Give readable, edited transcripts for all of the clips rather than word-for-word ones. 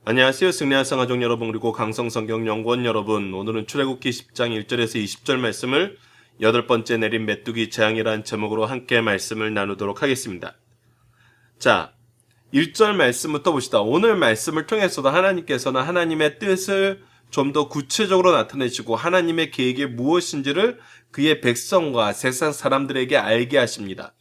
안녕하세요. 승리한 가족 여러분, 그리고 강성성경연구원 여러분. 오늘은 출애굽기 10장 1절에서 20절 말씀을 8번째 내린 메뚜기 재앙이라는 제목으로 함께 말씀을 나누도록 하겠습니다. 자, 1절 말씀부터 봅시다. 오늘 말씀을 통해서도 하나님께서는 하나님의 뜻을 좀 더 구체적으로 나타내시고 하나님의 계획이 무엇인지를 그의 백성과 세상 사람들에게 알게 하십니다.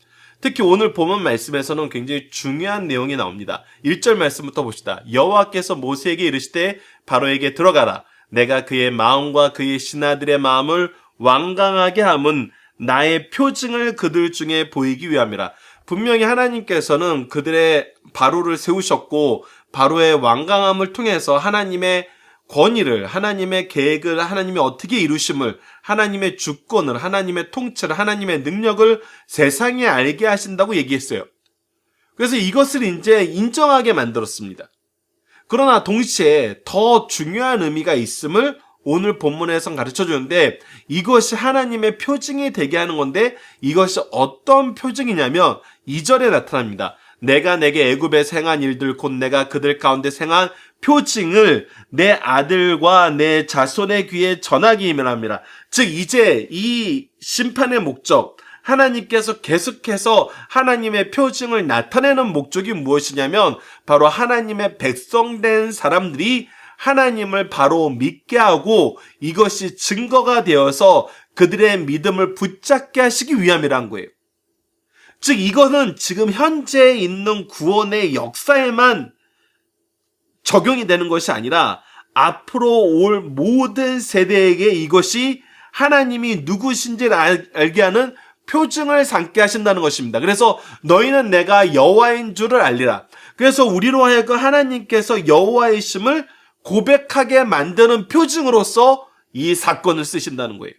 특히 오늘 본문 말씀에서는 굉장히 중요한 내용이 나옵니다. 1절 말씀부터 봅시다. 여호와께서 모세에게 이르시되 바로에게 들어가라. 내가 그의 마음과 그의 신하들의 마음을 완강하게 함은 나의 표징을 그들 중에 보이기 위함이라. 분명히 하나님께서는 그들의 바로를 세우셨고 바로의 완강함을 통해서 하나님의 권위를, 하나님의 계획을, 하나님이 어떻게 이루심을, 하나님의 주권을, 하나님의 통치를, 하나님의 능력을 세상에 알게 하신다고 얘기했어요. 그래서 이것을 이제 인정하게 만들었습니다. 그러나 동시에 더 중요한 의미가 있음을 오늘 본문에서 가르쳐 주는데, 이것이 하나님의 표징이 되게 하는 건데, 이것이 어떤 표징이냐면 2절에 나타납니다. 내가 내게 애굽에서 행한 일들 곧 내가 그들 가운데 행한 표징을 내 아들과 내 자손의 귀에 전하기 임하노라. 즉 이제 이 심판의 목적, 하나님께서 계속해서 하나님의 표징을 나타내는 목적이 무엇이냐면 바로 하나님의 백성된 사람들이 하나님을 바로 믿게 하고 이것이 증거가 되어서 그들의 믿음을 붙잡게 하시기 위함이란 거예요. 즉 이거는 지금 현재 있는 구원의 역사에만 적용이 되는 것이 아니라 앞으로 올 모든 세대에게 이것이 하나님이 누구신지를 알게 하는 표징을 삼게 하신다는 것입니다. 그래서 너희는 내가 여호와인 줄을 알리라. 그래서 우리로 하여금 하나님께서 여호와이심을 고백하게 만드는 표징으로서 이 사건을 쓰신다는 거예요.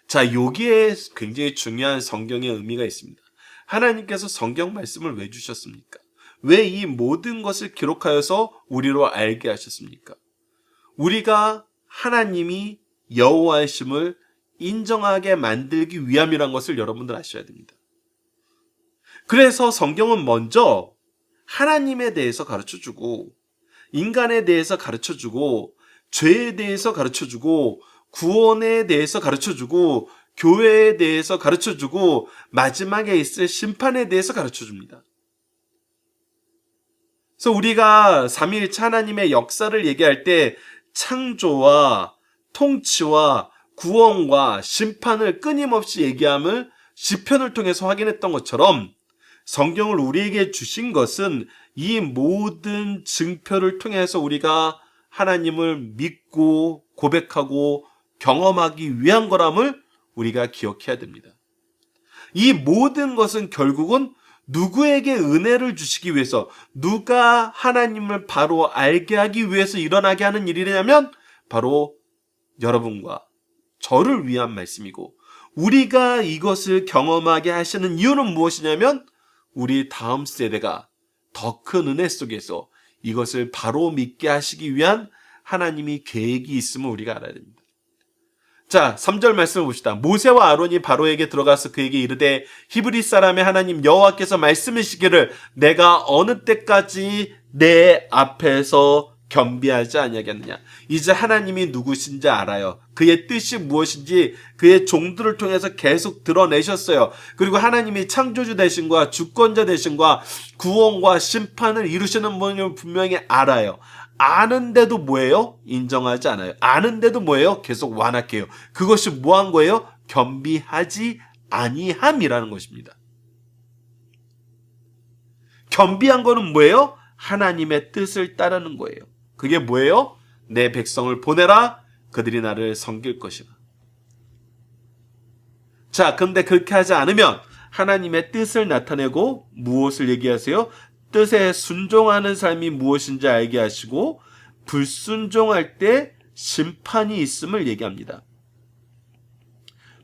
자, 여기에 굉장히 중요한 성경의 의미가 있습니다. 하나님께서 성경 말씀을 왜 주셨습니까? 왜 이 모든 것을 기록하여서 우리로 알게 하셨습니까? 우리가 하나님이 여호와이심을 인정하게 만들기 위함이란 것을 여러분들 아셔야 됩니다. 그래서 성경은 먼저 하나님에 대해서 가르쳐주고 인간에 대해서 가르쳐주고 죄에 대해서 가르쳐주고 구원에 대해서 가르쳐주고 교회에 대해서 가르쳐주고 마지막에 있을 심판에 대해서 가르쳐줍니다. 그래서 우리가 삼위일체 하나님의 역사를 얘기할 때 창조와 통치와 구원과 심판을 끊임없이 얘기함을 시편을 통해서 확인했던 것처럼 성경을 우리에게 주신 것은 이 모든 증표를 통해서 우리가 하나님을 믿고 고백하고 경험하기 위한 거람을 우리가 기억해야 됩니다. 이 모든 것은 결국은 누구에게 은혜를 주시기 위해서, 누가 하나님을 바로 알게 하기 위해서 일어나게 하는 일이냐면 바로 여러분과 저를 위한 말씀이고, 우리가 이것을 경험하게 하시는 이유는 무엇이냐면 우리 다음 세대가 더 큰 은혜 속에서 이것을 바로 믿게 하시기 위한 하나님이 계획이 있음을 우리가 알아야 됩니다. 자, 3절 말씀을 봅시다. 모세와 아론이 바로에게 들어가서 그에게 이르되 히브리 사람의 하나님 여호와께서 말씀하시기를 내가 어느 때까지 내 앞에서 겸비하지 아니하겠느냐. 이제 하나님이 누구신지 알아요. 그의 뜻이 무엇인지 그의 종들을 통해서 계속 드러내셨어요. 그리고 하나님이 창조주 되신과 주권자 되신과 구원과 심판을 이루시는 분을 분명히 알아요. 아는데도 뭐예요? 인정하지 않아요. 아는데도 뭐예요? 계속 완악해요. 그것이 뭐한 거예요? 겸비하지 아니함이라는 것입니다. 겸비한 거는 뭐예요? 하나님의 뜻을 따르는 거예요. 그게 뭐예요? 내 백성을 보내라. 그들이 나를 섬길 것이라. 자, 그런데 그렇게 하지 않으면 하나님의 뜻을 나타내고 무엇을 얘기하세요? 뜻에 순종하는 삶이 무엇인지 알게 하시고 불순종할 때 심판이 있음을 얘기합니다.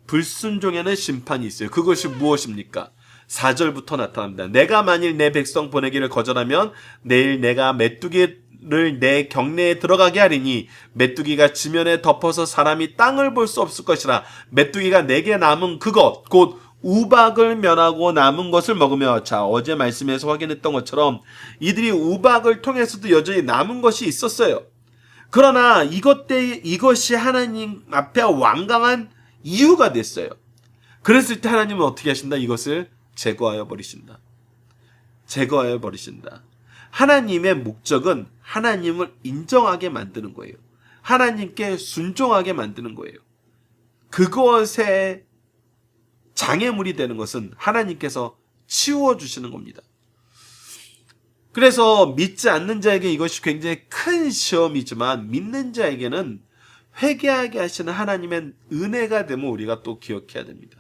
불순종에는 심판이 있어요. 그것이 무엇입니까? 4절부터 나타납니다. 내가 만일 내 백성 보내기를 거절하면 내일 내가 메뚜기를 내 경내에 들어가게 하리니 메뚜기가 지면에 덮어서 사람이 땅을 볼 수 없을 것이라. 메뚜기가 내게 남은 그것 곧 우박을 면하고 남은 것을 먹으며, 자, 어제 말씀에서 확인했던 것처럼 이들이 우박을 통해서도 여전히 남은 것이 있었어요. 그러나 이것이 하나님 앞에 완강한 이유가 됐어요. 그랬을 때 하나님은 어떻게 하신다? 이것을 제거하여 버리신다. 제거하여 버리신다. 하나님의 목적은 하나님을 인정하게 만드는 거예요. 하나님께 순종하게 만드는 거예요. 그것에 장애물이 되는 것은 하나님께서 치워주시는 겁니다. 그래서 믿지 않는 자에게 이것이 굉장히 큰 시험이지만 믿는 자에게는 회개하게 하시는 하나님의 은혜가 되면 우리가 또 기억해야 됩니다.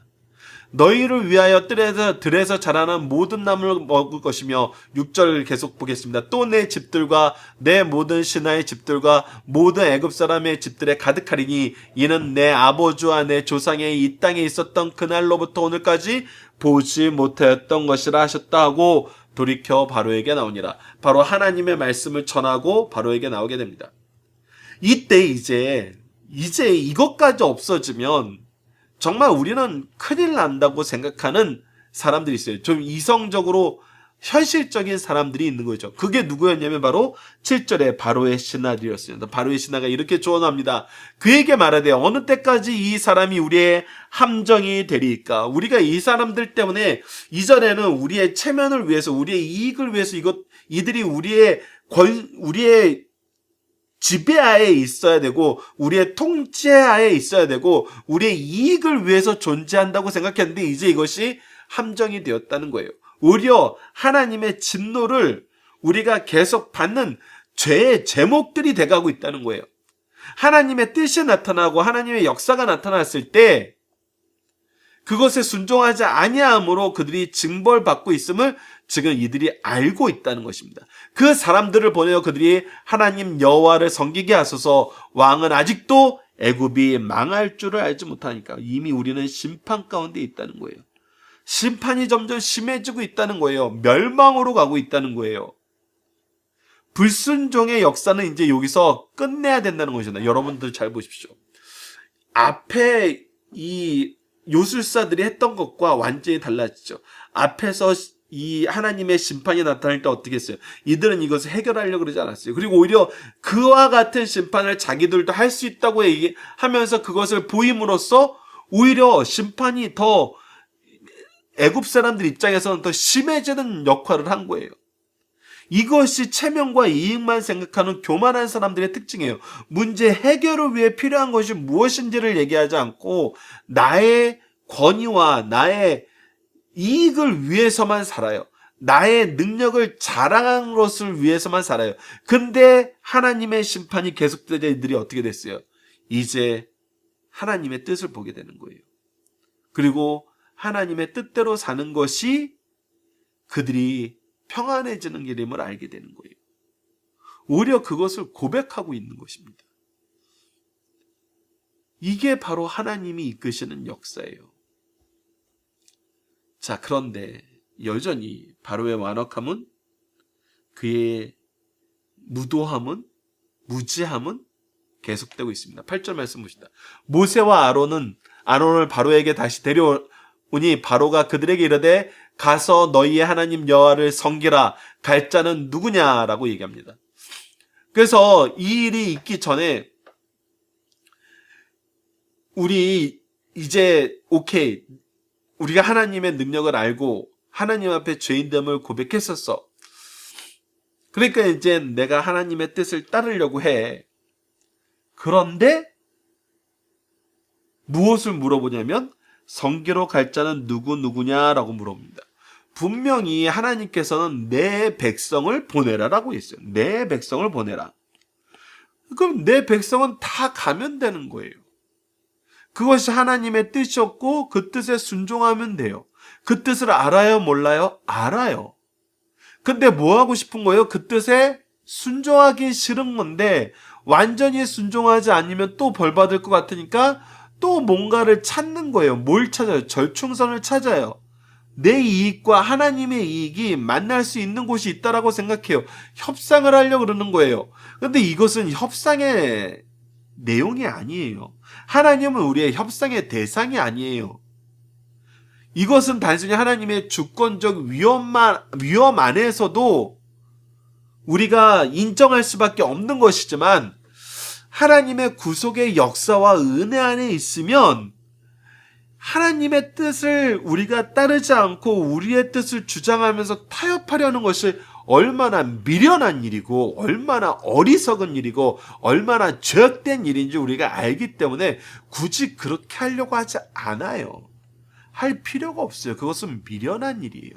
너희를 위하여 들에서 자라는 모든 나무를 먹을 것이며, 6절 계속 보겠습니다. 또 내 집들과 내 모든 신하의 집들과 모든 애굽 사람의 집들에 가득하리니 이는 내 아버지와 내 조상의 이 땅에 있었던 그날로부터 오늘까지 보지 못하였던 것이라 하셨다 하고 돌이켜 바로에게 나오니라. 바로 하나님의 말씀을 전하고 바로에게 나오게 됩니다. 이때 이제 이것까지 없어지면 정말 우리는 큰일 난다고 생각하는 사람들이 있어요. 좀 이성적으로 현실적인 사람들이 있는 거죠. 그게 누구였냐면 바로 7절에 바로의 신하들이었습니다. 바로의 신하가 이렇게 조언합니다. 그에게 말하되 어느 때까지 이 사람이 우리의 함정이 되리까? 우리가 이 사람들 때문에 이전에는 우리의 체면을 위해서, 우리의 이익을 위해서 이들이 우리의 지배하에 있어야 되고 우리의 통치하에 있어야 되고 우리의 이익을 위해서 존재한다고 생각했는데 이제 이것이 함정이 되었다는 거예요. 오히려 하나님의 진노를 우리가 계속 받는 죄의 제목들이 돼가고 있다는 거예요. 하나님의 뜻이 나타나고 하나님의 역사가 나타났을 때 그것에 순종하지 아니함으로 그들이 징벌받고 있음을 지금 이들이 알고 있다는 것입니다. 그 사람들을 보내어 그들이 하나님 여호와를 섬기게 하소서. 왕은 아직도 애굽이 망할 줄을 알지 못하니까. 이미 우리는 심판 가운데 있다는 거예요. 심판이 점점 심해지고 있다는 거예요. 멸망으로 가고 있다는 거예요. 불순종의 역사는 이제 여기서 끝내야 된다는 것입니다. 여러분들 잘 보십시오. 앞에 이 요술사들이 했던 것과 완전히 달라지죠. 앞에서 이 하나님의 심판이 나타날 때 어떻게 했어요? 이들은 이것을 해결하려고 그러지 않았어요. 그리고 오히려 그와 같은 심판을 자기들도 할 수 있다고 하면서 그것을 보임으로써 오히려 심판이 더 애굽 사람들 입장에서는 더 심해지는 역할을 한 거예요. 이것이 체면과 이익만 생각하는 교만한 사람들의 특징이에요. 문제 해결을 위해 필요한 것이 무엇인지를 얘기하지 않고 나의 권위와 나의 이익을 위해서만 살아요. 나의 능력을 자랑하는 것을 위해서만 살아요. 근데 하나님의 심판이 계속되자 이들이 어떻게 됐어요? 이제 하나님의 뜻을 보게 되는 거예요. 그리고 하나님의 뜻대로 사는 것이 그들이 평안해지는 길임을 알게 되는 거예요. 오히려 그것을 고백하고 있는 것입니다. 이게 바로 하나님이 이끄시는 역사예요. 자, 그런데 여전히 바로의 완악함은, 그의 무도함은, 무지함은 계속되고 있습니다. 8절 말씀 보시다. 모세와 아론을 바로에게 다시 데려오니 바로가 그들에게 이르되 가서 너희의 하나님 여호와를 섬기라. 갈 자는 누구냐라고 얘기합니다. 그래서 이 일이 있기 전에 우리 이제 오케이, 우리가 하나님의 능력을 알고 하나님 앞에 죄인됨을 고백했었어. 그러니까 이제 내가 하나님의 뜻을 따르려고 해. 그런데 무엇을 물어보냐면 섬기러 갈 자는 누구냐라고 물어봅니다. 분명히 하나님께서는 내 백성을 보내라라고 했어요. 내 백성을 보내라. 그럼 내 백성은 다 가면 되는 거예요. 그것이 하나님의 뜻이었고 그 뜻에 순종하면 돼요. 그 뜻을 알아요, 몰라요? 알아요. 근데 뭐 하고 싶은 거예요? 그 뜻에 순종하기 싫은 건데 완전히 순종하지 않으면 또 벌 받을 것 같으니까 또 뭔가를 찾는 거예요. 뭘 찾아요? 절충선을 찾아요. 내 이익과 하나님의 이익이 만날 수 있는 곳이 있다라고 생각해요. 협상을 하려고 그러는 거예요. 근데 이것은 협상의 내용이 아니에요. 하나님은 우리의 협상의 대상이 아니에요. 이것은 단순히 하나님의 주권적 위험 안에서도 우리가 인정할 수밖에 없는 것이지만 하나님의 구속의 역사와 은혜 안에 있으면 하나님의 뜻을 우리가 따르지 않고 우리의 뜻을 주장하면서 타협하려는 것이 얼마나 미련한 일이고 얼마나 어리석은 일이고 얼마나 죄악된 일인지 우리가 알기 때문에 굳이 그렇게 하려고 하지 않아요. 할 필요가 없어요. 그것은 미련한 일이에요.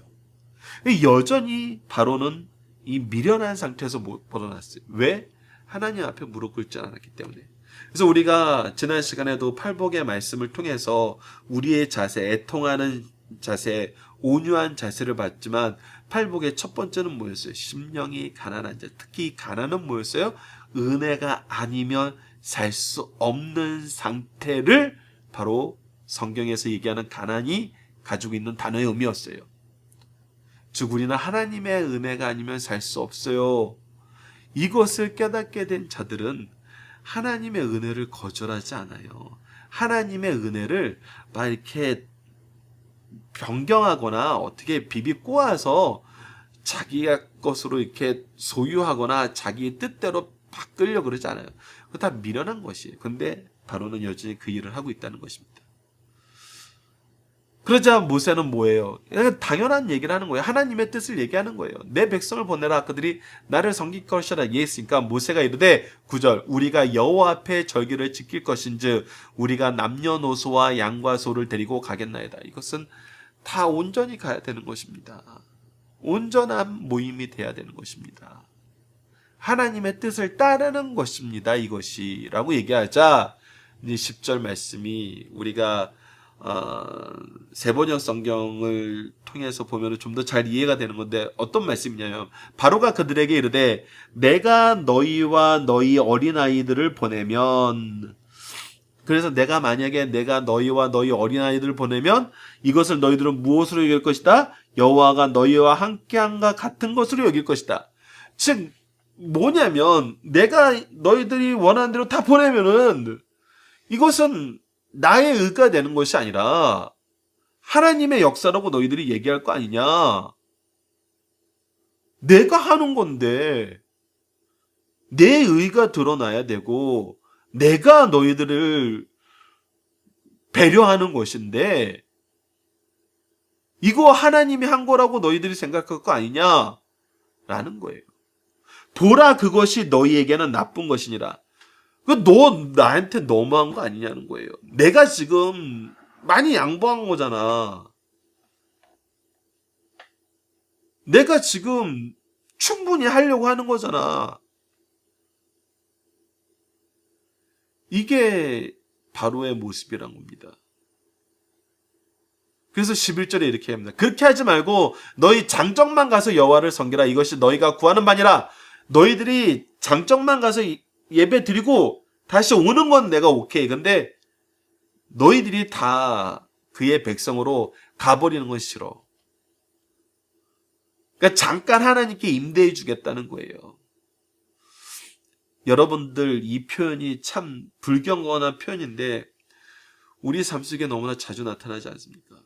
여전히 바로는 이 미련한 상태에서 못 벗어났어요. 왜? 하나님 앞에 무릎 꿇지 않았기 때문에. 그래서 우리가 지난 시간에도 팔복의 말씀을 통해서 우리의 자세, 애통하는 자세, 온유한 자세를 봤지만 팔복의 첫 번째는 뭐였어요? 심령이 가난한 자. 특히 가난은 뭐였어요? 은혜가 아니면 살 수 없는 상태를 바로 성경에서 얘기하는 가난이 가지고 있는 단어의 의미였어요. 즉 우리는 하나님의 은혜가 아니면 살 수 없어요. 이것을 깨닫게 된 자들은 하나님의 은혜를 거절하지 않아요. 하나님의 은혜를 막 이렇게 변경하거나 어떻게 비비 꼬아서 자기의 것으로 이렇게 소유하거나 자기 뜻대로 바꾸려고 그러지 않아요. 그거 다 미련한 것이에요. 근데 바로는 여전히 그 일을 하고 있다는 것입니다. 그러자 모세는 뭐예요? 당연한 얘기를 하는 거예요. 하나님의 뜻을 얘기하는 거예요. 내 백성을 보내라. 그들이 나를 섬길 것이라 얘기했으니까 모세가 이르되 9절 우리가 여호와 앞에 절기를 지킬 것인즉 우리가 남녀노소와 양과 소를 데리고 가겠나이다. 이것은 다 온전히 가야 되는 것입니다. 온전한 모임이 돼야 되는 것입니다. 하나님의 뜻을 따르는 것입니다. 이것이 라고 얘기하자 이제 10절 말씀이 우리가 세번역 성경을 통해서 보면 좀 더 잘 이해가 되는 건데 어떤 말씀이냐면 바로가 그들에게 이르되 내가 너희와 너희 어린아이들을 보내면 그래서 만약에 내가 너희와 너희 어린아이들을 보내면 이것을 너희들은 무엇으로 여길 것이다? 여호와가 너희와 함께한과 같은 것으로 여길 것이다. 즉 뭐냐면 내가 너희들이 원하는 대로 다 보내면은 이것은 나의 의가 되는 것이 아니라 하나님의 역사라고 너희들이 얘기할 거 아니냐. 내가 하는 건데 내 의가 드러나야 되고 내가 너희들을 배려하는 것인데 이거 하나님이 한 거라고 너희들이 생각할 거 아니냐라는 거예요. 보라 그것이 너희에게는 나쁜 것이니라. 너 나한테 너무한 거 아니냐는 거예요. 내가 지금 많이 양보한 거잖아. 내가 지금 충분히 하려고 하는 거잖아. 이게 바로의 모습이란 겁니다. 그래서 11절에 이렇게 합니다. 그렇게 하지 말고 너희 장정만 가서 여호와를 섬기라. 이것이 너희가 구하는 바니라. 너희들이 장정만 가서 예배 드리고 다시 오는 건 내가 오케이. 근데 너희들이 다 그의 백성으로 가버리는 건 싫어. 그러니까 잠깐 하나님께 임대해 주겠다는 거예요. 여러분들 이 표현이 참 불경건한 표현인데 우리 삶 속에 너무나 자주 나타나지 않습니까?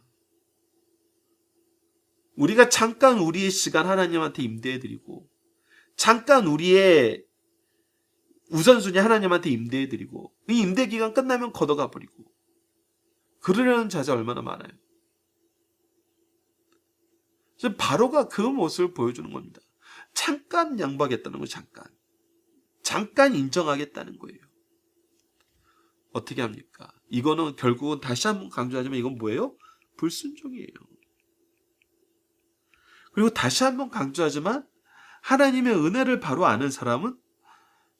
우리가 잠깐 우리의 시간 하나님한테 임대해 드리고 잠깐 우리의 우선순위 하나님한테 임대해 드리고 이 임대 기간 끝나면 걷어가 버리고 그러려는 자세 얼마나 많아요. 그래서 바로가 그 모습을 보여주는 겁니다. 잠깐 양보하겠다는 거예요. 잠깐 인정하겠다는 거예요. 어떻게 합니까? 이거는 결국은 다시 한번 강조하자면 이건 뭐예요? 불순종이에요. 그리고 다시 한번 강조하지만 하나님의 은혜를 바로 아는 사람은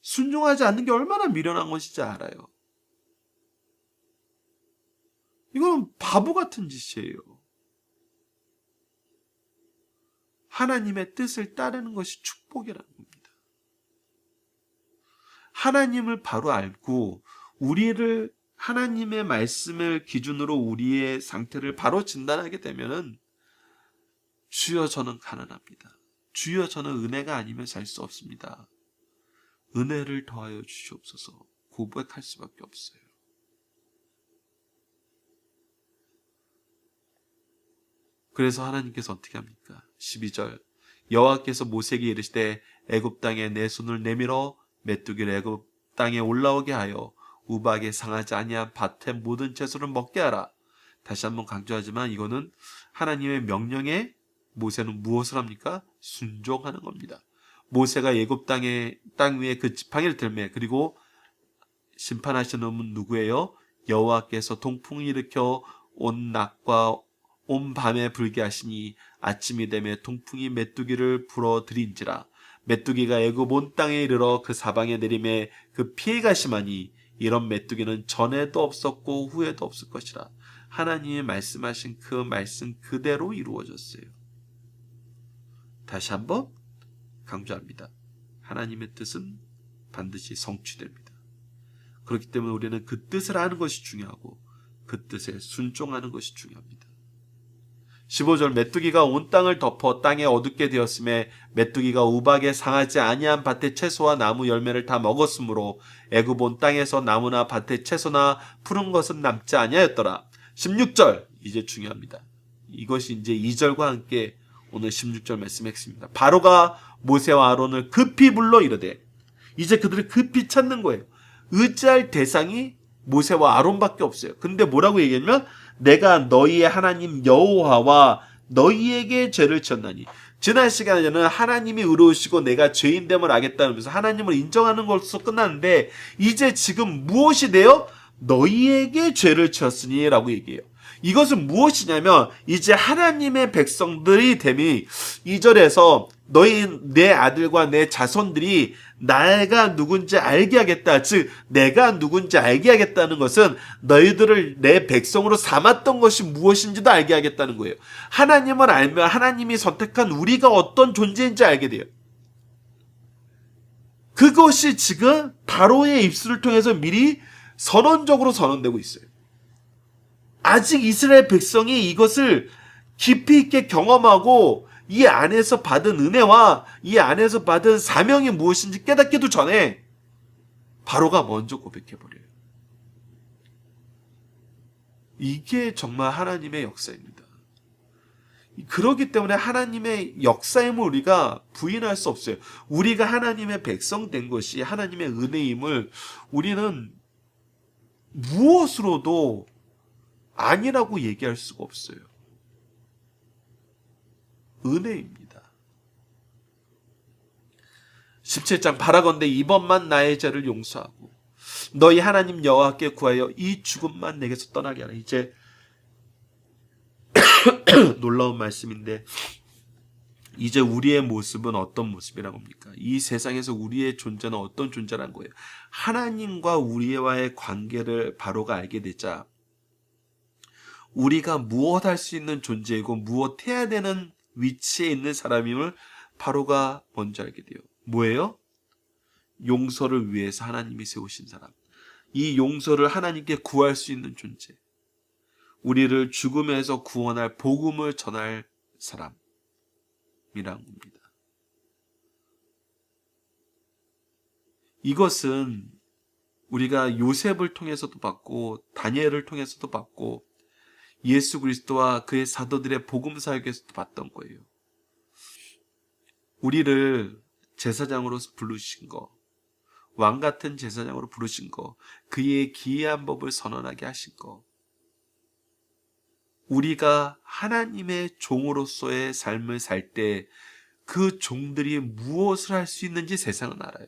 순종하지 않는 게 얼마나 미련한 것인지 알아요. 이건 바보 같은 짓이에요. 하나님의 뜻을 따르는 것이 축복이라는 겁니다. 하나님을 바로 알고 우리를 하나님의 말씀을 기준으로 우리의 상태를 바로 진단하게 되면은 주여 저는 가난합니다. 주여 저는 은혜가 아니면 살 수 없습니다. 은혜를 더하여 주시옵소서 고백할 수밖에 없어요. 그래서 하나님께서 어떻게 합니까? 12절 여호와께서 모세에게 이르시되 애굽 땅에 내 손을 내밀어 메뚜기를 애굽 땅에 올라오게 하여 우박에 상하지 아니한 밭의 모든 채소를 먹게 하라. 다시 한번 강조하지만 이거는 하나님의 명령에 모세는 무엇을 합니까? 순종하는 겁니다. 모세가 애굽 땅 위에 그 지팡이를 들매 그리고 심판하시는 분은 누구예요? 여호와께서 동풍을 일으켜 온 낮과 온 밤에 불게 하시니 아침이 되매 동풍이 메뚜기를 불어들인지라. 메뚜기가 애굽 온 땅에 이르러 그 사방에 내림에 그 피해가 심하니 이런 메뚜기는 전에도 없었고 후에도 없을 것이라. 하나님이 말씀하신 그 말씀 그대로 이루어졌어요. 다시 한번 강조합니다. 하나님의 뜻은 반드시 성취됩니다. 그렇기 때문에 우리는 그 뜻을 아는 것이 중요하고 그 뜻에 순종하는 것이 중요합니다. 15절 메뚜기가 온 땅을 덮어 땅에 어둡게 되었음에 메뚜기가 우박에 상하지 아니한 밭의 채소와 나무 열매를 다 먹었으므로 애굽 온 땅에서 나무나 밭의 채소나 푸른 것은 남지 아니하였더라. 16절 이제 중요합니다. 이것이 이제 2절과 함께 오늘 16절 말씀의 핵심입니다. 바로가 모세와 아론을 급히 불러 이르되 이제 그들을 급히 찾는 거예요. 의지할 대상이 모세와 아론밖에 없어요. 근데 뭐라고 얘기하냐면 내가 너희의 하나님 여호와와 너희에게 죄를 지었나니. 지난 시간에는 하나님이 의로우시고 내가 죄인됨을 알겠다면서 하나님을 인정하는 것으로 끝났는데 이제 지금 무엇이 돼요? 너희에게 죄를 지었으니 라고 얘기해요. 이것은 무엇이냐면 이제 하나님의 백성들이 됨이 2절에서 내 아들과 내 자손들이 내가 누군지 알게 하겠다. 즉 내가 누군지 알게 하겠다는 것은 너희들을 내 백성으로 삼았던 것이 무엇인지도 알게 하겠다는 거예요. 하나님을 알면 하나님이 선택한 우리가 어떤 존재인지 알게 돼요. 그것이 지금 바로의 입술을 통해서 미리 선언적으로 선언되고 있어요. 아직 이스라엘 백성이 이것을 깊이 있게 경험하고 이 안에서 받은 은혜와 이 안에서 받은 사명이 무엇인지 깨닫기도 전에 바로가 먼저 고백해버려요. 이게 정말 하나님의 역사입니다. 그렇기 때문에 하나님의 역사임을 우리가 부인할 수 없어요. 우리가 하나님의 백성 된 것이 하나님의 은혜임을 우리는 무엇으로도 아니라고 얘기할 수가 없어요. 은혜입니다. 17장 바라건대 이번만 나의 죄를 용서하고 너희 하나님 여호와께 구하여 이 죽음만 내게서 떠나게 하라. 이제 놀라운 말씀인데 이제 우리의 모습은 어떤 모습이라고 합니까? 이 세상에서 우리의 존재는 어떤 존재란 거예요? 하나님과 우리와의 관계를 바로가 알게 되자 우리가 무엇 할 수 있는 존재이고 무엇 해야 되는 위치에 있는 사람임을 바로가 먼저 알게 돼요. 뭐예요? 용서를 위해서 하나님이 세우신 사람. 이 용서를 하나님께 구할 수 있는 존재. 우리를 죽음에서 구원할 복음을 전할 사람이란 겁니다. 이것은 우리가 요셉을 통해서도 받고 다니엘을 통해서도 받고 예수 그리스도와 그의 사도들의 복음 사역에서도 봤던 거예요. 우리를 제사장으로 부르신 거, 왕 같은 제사장으로 부르신 거, 그의 기이한 법을 선언하게 하신 거, 우리가 하나님의 종으로서의 삶을 살 때 그 종들이 무엇을 할 수 있는지 세상은 알아요.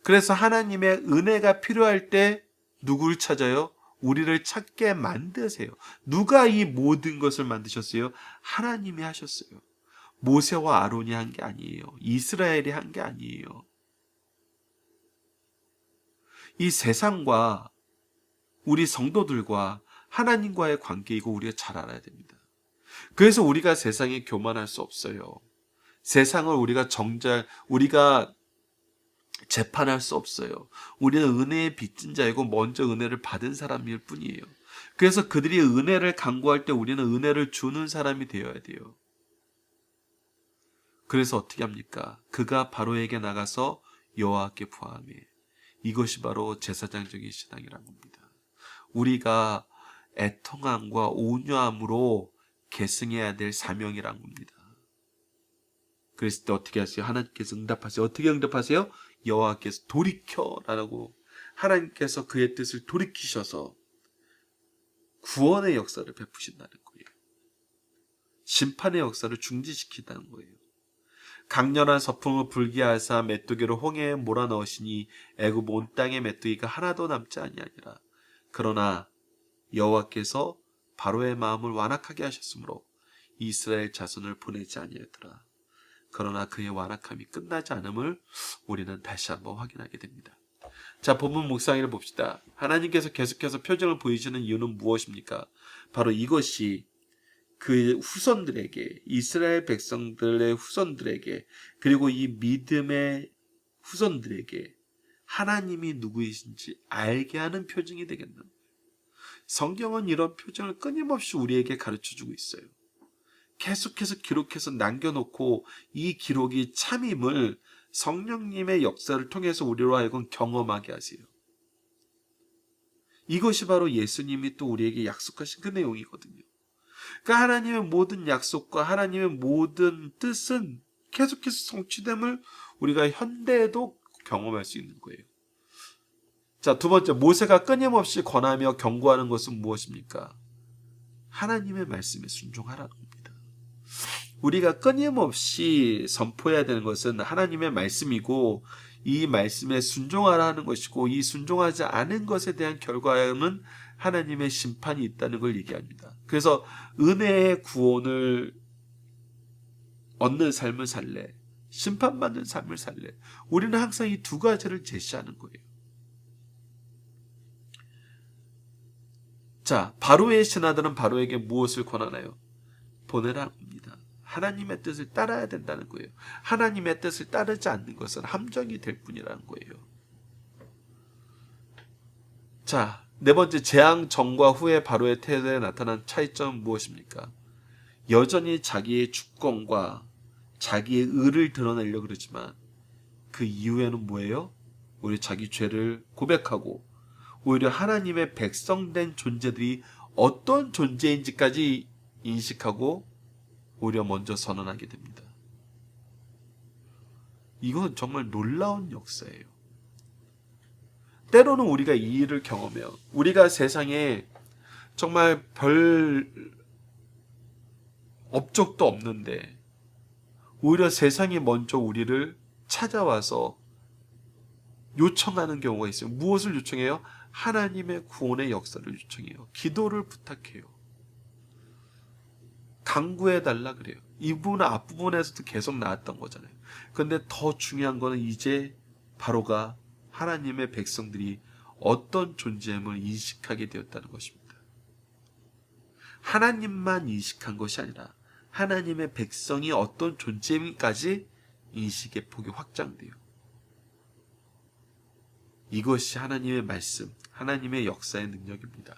그래서 하나님의 은혜가 필요할 때 누구를 찾아요? 우리를 찾게 만드세요. 누가 이 모든 것을 만드셨어요? 하나님이 하셨어요. 모세와 아론이 한 게 아니에요. 이스라엘이 한 게 아니에요. 이 세상과 우리 성도들과 하나님과의 관계이고 우리가 잘 알아야 됩니다. 그래서 우리가 세상에 교만할 수 없어요. 세상을 우리가 재판할 수 없어요. 우리는 은혜의 빚진 자이고 먼저 은혜를 받은 사람일 뿐이에요. 그래서 그들이 은혜를 간구할 때 우리는 은혜를 주는 사람이 되어야 돼요. 그래서 어떻게 합니까? 그가 바로에게 나가서 여호와께 구하며 이것이 바로 제사장적인 신앙이라는 겁니다. 우리가 애통함과 온유함으로 계승해야 될 사명이란 겁니다. 그랬을 때 어떻게 하세요? 하나님께서 응답하세요. 어떻게 응답하세요? 여호와께서 돌이켜라고 하나님께서 그의 뜻을 돌이키셔서 구원의 역사를 베푸신다는 거예요. 심판의 역사를 중지시킨다는 거예요. 강렬한 서풍을 불게 하사 메뚜기를 홍해에 몰아넣으시니 애굽 온 땅의 메뚜기가 하나도 남지 아니하니라. 그러나 여호와께서 바로의 마음을 완악하게 하셨으므로 이스라엘 자손을 보내지 아니하더라. 그러나 그의 완악함이 끝나지 않음을 우리는 다시 한번 확인하게 됩니다. 자, 본문 묵상을 봅시다. 하나님께서 계속해서 표정을 보이시는 이유는 무엇입니까? 바로 이것이 그 후손들에게, 이스라엘 백성들의 후손들에게, 그리고 이 믿음의 후손들에게 하나님이 누구이신지 알게 하는 표징이 되겠는 거예요. 성경은 이런 표징을 끊임없이 우리에게 가르쳐주고 있어요. 계속해서 기록해서 남겨놓고 이 기록이 참임을 성령님의 역사를 통해서 우리로 하여금 경험하게 하세요. 이것이 바로 예수님이 또 우리에게 약속하신 그 내용이거든요. 그러니까 하나님의 모든 약속과 하나님의 모든 뜻은 계속해서 성취됨을 우리가 현대에도 경험할 수 있는 거예요. 자, 두 번째, 모세가 끊임없이 권하며 경고하는 것은 무엇입니까? 하나님의 말씀에 순종하라는 겁니다. 우리가 끊임없이 선포해야 되는 것은 하나님의 말씀이고 이 말씀에 순종하라는 것이고 이 순종하지 않은 것에 대한 결과는 하나님의 심판이 있다는 걸 얘기합니다. 그래서 은혜의 구원을 얻는 삶을 살래, 심판받는 삶을 살래. 우리는 항상 이 두 가지를 제시하는 거예요. 자, 바로의 신하들은 바로에게 무엇을 권하나요? 보내라는 겁니다. 하나님의 뜻을 따라야 된다는 거예요. 하나님의 뜻을 따르지 않는 것은 함정이 될 뿐이라는 거예요. 자, 네 번째, 재앙 전과 후에 바로의 태도에 나타난 차이점은 무엇입니까? 여전히 자기의 주권과 자기의 의를 드러내려고 그러지만 그 이후에는 뭐예요? 오히려 자기 죄를 고백하고 오히려 하나님의 백성된 존재들이 어떤 존재인지까지 인식하고 오히려 먼저 선언하게 됩니다. 이건 정말 놀라운 역사예요. 때로는 우리가 이 일을 경험해요. 우리가 세상에 정말 별 업적도 없는데 오히려 세상이 먼저 우리를 찾아와서 요청하는 경우가 있어요. 무엇을 요청해요? 하나님의 구원의 역사를 요청해요. 기도를 부탁해요. 강구해달라 그래요. 이 부분은 앞부분에서도 계속 나왔던 거잖아요. 그런데 더 중요한 거는 이제 바로가 하나님의 백성들이 어떤 존재임을 인식하게 되었다는 것입니다. 하나님만 인식한 것이 아니라 하나님의 백성이 어떤 존재임까지 인식의 폭이 확장돼요. 이것이 하나님의 말씀, 하나님의 역사의 능력입니다.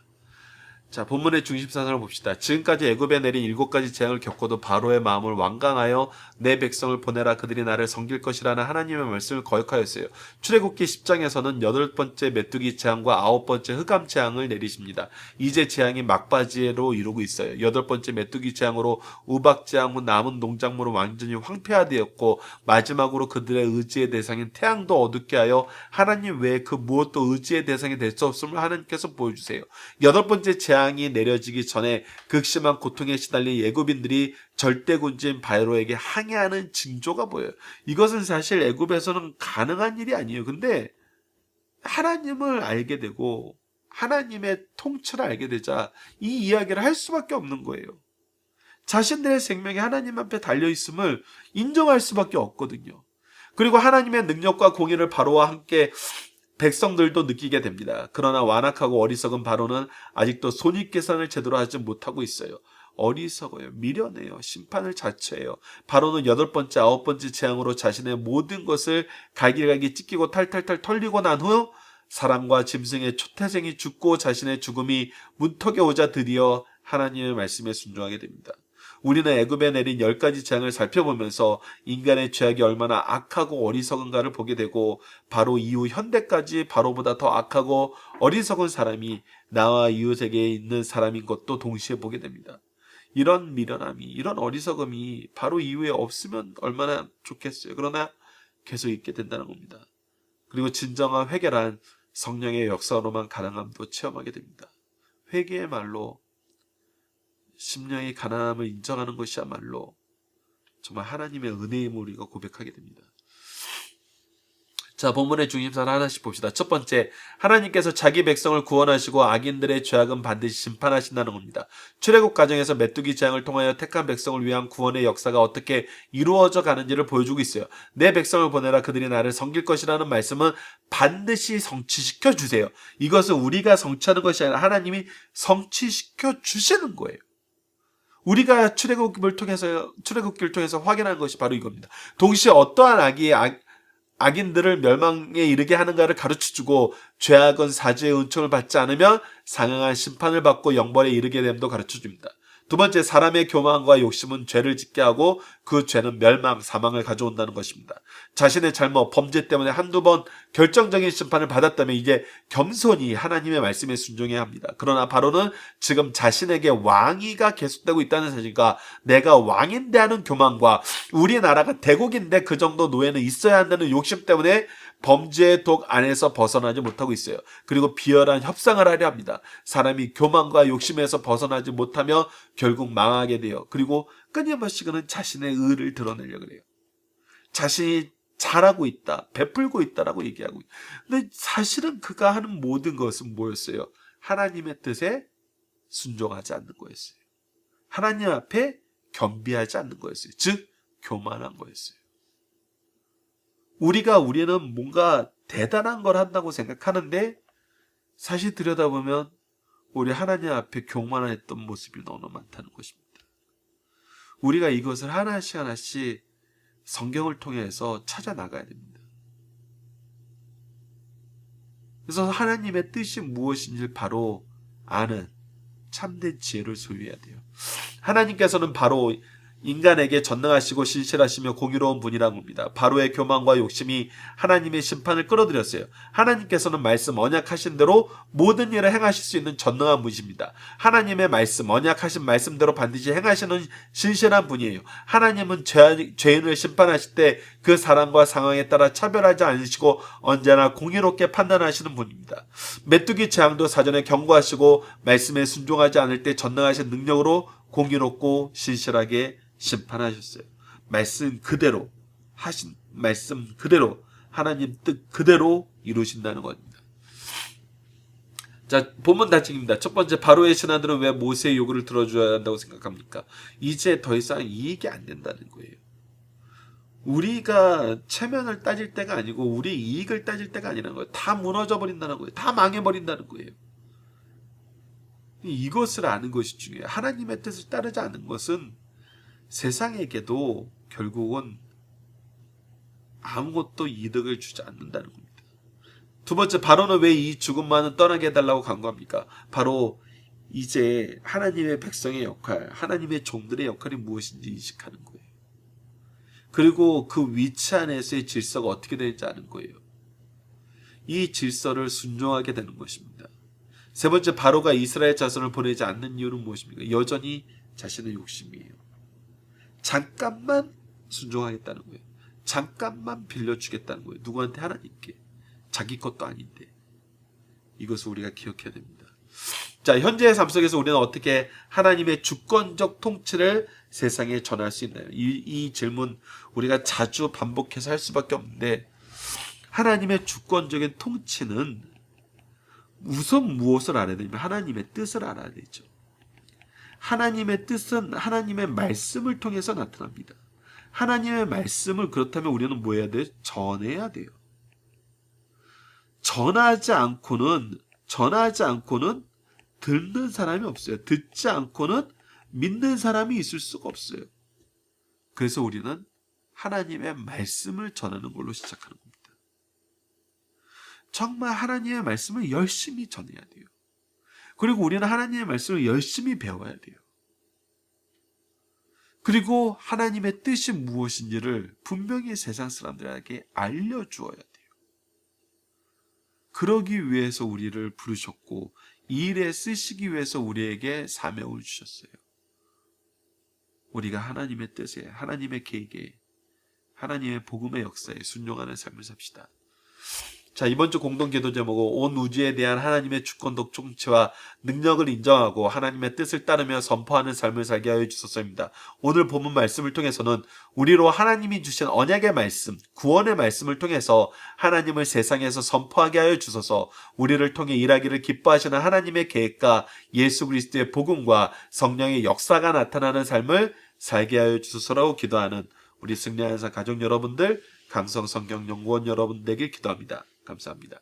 자, 본문의 중심사상을 봅시다. 지금까지 애굽에 내린 7가지 재앙을 겪고도 바로의 마음을 완강하여 내 백성을 보내라 그들이 나를 섬길 것이라는 하나님의 말씀을 거역하였어요. 출애굽기 10장에서는 8번째 메뚜기 재앙과 9번째 흑암 재앙을 내리십니다. 이제 재앙이 막바지로 이루고 있어요. 8번째 메뚜기 재앙으로 우박 재앙 후 남은 농작물은 완전히 황폐화되었고 마지막으로 그들의 의지의 대상인 태양도 어둡게 하여 하나님 외에 그 무엇도 의지의 대상이 될 수 없음을 하나님께서 보여주세요. 8번째 재앙이 내려지기 전에 극심한 고통에 시달린 애굽인들이 절대군주인 바로에게 항해하는 징조가 보여요. 이것은 사실 애굽에서는 가능한 일이 아니에요. 근데 하나님을 알게 되고 하나님의 통치를 알게 되자 이 이야기를 할 수밖에 없는 거예요. 자신들의 생명이 하나님 앞에 달려있음을 인정할 수밖에 없거든요. 그리고 하나님의 능력과 공의를 바로와 함께 백성들도 느끼게 됩니다. 그러나 완악하고 어리석은 바로는 아직도 손익계산을 제대로 하지 못하고 있어요. 어리석어요. 미련해요. 심판을 자처해요. 바로는 8번째, 9번째 재앙으로 자신의 모든 것을 갈기갈기 찢기고 탈탈탈 털리고 난 후 사람과 짐승의 초태생이 죽고 자신의 죽음이 문턱에 오자 드디어 하나님의 말씀에 순종하게 됩니다. 우리는 애굽에 내린 10가지 재앙을 살펴보면서 인간의 죄악이 얼마나 악하고 어리석은가를 보게 되고 바로 이후 현대까지 바로보다 더 악하고 어리석은 사람이 나와 이웃에게 있는 사람인 것도 동시에 보게 됩니다. 이런 미련함이, 이런 어리석음이 바로 이후에 없으면 얼마나 좋겠어요. 그러나 계속 있게 된다는 겁니다. 그리고 진정한 회개란 성령의 역사로만 가능함도 체험하게 됩니다. 회개의 말로 심령의 가난함을 인정하는 것이야말로 정말 하나님의 은혜임을 우리가 고백하게 됩니다. 자, 본문의 중심사를 하나씩 봅시다. 첫 번째, 하나님께서 자기 백성을 구원하시고 악인들의 죄악은 반드시 심판하신다는 겁니다. 출애굽 과정에서 메뚜기 재앙을 통하여 택한 백성을 위한 구원의 역사가 어떻게 이루어져 가는지를 보여주고 있어요. 내 백성을 보내라 그들이 나를 섬길 것이라는 말씀은 반드시 성취시켜 주세요. 이것은 우리가 성취하는 것이 아니라 하나님이 성취시켜 주시는 거예요. 우리가 출애굽기를 통해서 확인하는 것이 바로 이겁니다. 동시에 어떠한 악인들을 멸망에 이르게 하는가를 가르쳐주고 죄악은 사주의 은총을 받지 않으면 상응한 심판을 받고 영벌에 이르게 됨도 가르쳐줍니다. 두 번째, 사람의 교만과 욕심은 죄를 짓게 하고 그 죄는 멸망, 사망을 가져온다는 것입니다. 자신의 잘못, 범죄 때문에 한두 번 결정적인 심판을 받았다면 이제 겸손히 하나님의 말씀에 순종해야 합니다. 그러나 바로는 지금 자신에게 왕위가 계속되고 있다는 사실과 내가 왕인데 하는 교만과 우리나라가 대국인데 그 정도 노예는 있어야 한다는 욕심 때문에 범죄의 독 안에서 벗어나지 못하고 있어요. 그리고 비열한 협상을 하려 합니다. 사람이 교만과 욕심에서 벗어나지 못하며 결국 망하게 돼요. 그리고 끊임없이 그는 자신의 의를 드러내려고 그래요. 자신이 잘하고 있다, 베풀고 있다라고 얘기하고 있다. 근데 사실은 그가 하는 모든 것은 뭐였어요? 하나님의 뜻에 순종하지 않는 거였어요. 하나님 앞에 겸비하지 않는 거였어요. 즉 교만한 거였어요. 우리는 뭔가 대단한 걸 한다고 생각하는데 사실 들여다보면 우리 하나님 앞에 교만했던 모습이 너무 많다는 것입니다. 우리가 이것을 하나씩 성경을 통해서 찾아 나가야 됩니다. 그래서 하나님의 뜻이 무엇인지 바로 아는 참된 지혜를 소유해야 돼요. 하나님께서는 바로 인간에게 전능하시고 신실하시며 공의로운 분이라고 합니다. 바로의 교만과 욕심이 하나님의 심판을 끌어들였어요. 하나님께서는 말씀 언약하신 대로 모든 일을 행하실 수 있는 전능한 분이십니다. 하나님의 말씀 언약하신 말씀대로 반드시 행하시는 신실한 분이에요. 하나님은 죄인을 심판하실 때 그 사람과 상황에 따라 차별하지 않으시고 언제나 공의롭게 판단하시는 분입니다. 메뚜기 재앙도 사전에 경고하시고 말씀에 순종하지 않을 때 전능하신 능력으로 공의롭고 신실하게 심판하셨어요. 말씀 그대로 하신 말씀 그대로 하나님 뜻 그대로 이루신다는 겁니다. 자, 본문 다칭입니다. 첫 번째, 바로의 신하들은 왜 모세의 요구를 들어줘야 한다고 생각합니까? 이제 더 이상 이익이 안 된다는 거예요. 우리가 체면을 따질 때가 아니고 우리 이익을 따질 때가 아니라는 거예요. 다 무너져 버린다는 거예요. 다 망해버린다는 거예요. 이것을 아는 것이 중요해요. 하나님의 뜻을 따르지 않는 것은 세상에게도 결국은 아무것도 이득을 주지 않는다는 겁니다. 두 번째, 바로는 왜 이 죽음만은 떠나게 해달라고 간구합니까? 바로 이제 하나님의 백성의 역할, 하나님의 종들의 역할이 무엇인지 인식하는 거예요. 그리고 그 위치 안에서의 질서가 어떻게 되는지 아는 거예요. 이 질서를 순종하게 되는 것입니다. 세 번째, 바로가 이스라엘 자손을 보내지 않는 이유는 무엇입니까? 여전히 자신의 욕심이에요. 잠깐만 순종하겠다는 거예요. 잠깐만 빌려주겠다는 거예요. 누구한테? 하나님께. 자기 것도 아닌데. 이것을 우리가 기억해야 됩니다. 자, 현재의 삶 속에서 우리는 어떻게 하나님의 주권적 통치를 세상에 전할 수 있나요? 이 질문 우리가 자주 반복해서 할 수밖에 없는데, 하나님의 주권적인 통치는 우선 무엇을 알아야 되냐면 하나님의 뜻을 알아야 되죠. 하나님의 뜻은 하나님의 말씀을 통해서 나타납니다. 하나님의 말씀을 그렇다면 우리는 뭐 해야 돼요? 전해야 돼요. 전하지 않고는 듣는 사람이 없어요. 듣지 않고는 믿는 사람이 있을 수가 없어요. 그래서 우리는 하나님의 말씀을 전하는 걸로 시작하는 겁니다. 정말 하나님의 말씀을 열심히 전해야 돼요. 그리고 우리는 하나님의 말씀을 열심히 배워야 돼요. 그리고 하나님의 뜻이 무엇인지를 분명히 세상 사람들에게 알려주어야 돼요. 그러기 위해서 우리를 부르셨고 이 일에 쓰시기 위해서 우리에게 사명을 주셨어요. 우리가 하나님의 뜻에, 하나님의 계획에, 하나님의 복음의 역사에 순종하는 삶을 삽시다. 자, 이번 주 공동기도 제목은 온 우주에 대한 하나님의 주권적 통치와 능력을 인정하고 하나님의 뜻을 따르며 선포하는 삶을 살게 하여 주소서입니다. 오늘 본문 말씀을 통해서는 우리로 하나님이 주신 언약의 말씀, 구원의 말씀을 통해서 하나님을 세상에서 선포하게 하여 주소서. 우리를 통해 일하기를 기뻐하시는 하나님의 계획과 예수 그리스도의 복음과 성령의 역사가 나타나는 삶을 살게 하여 주소서라고 기도하는 우리 승리하사 가족 여러분들, 강성성경연구원 여러분 되길 기도합니다. 감사합니다.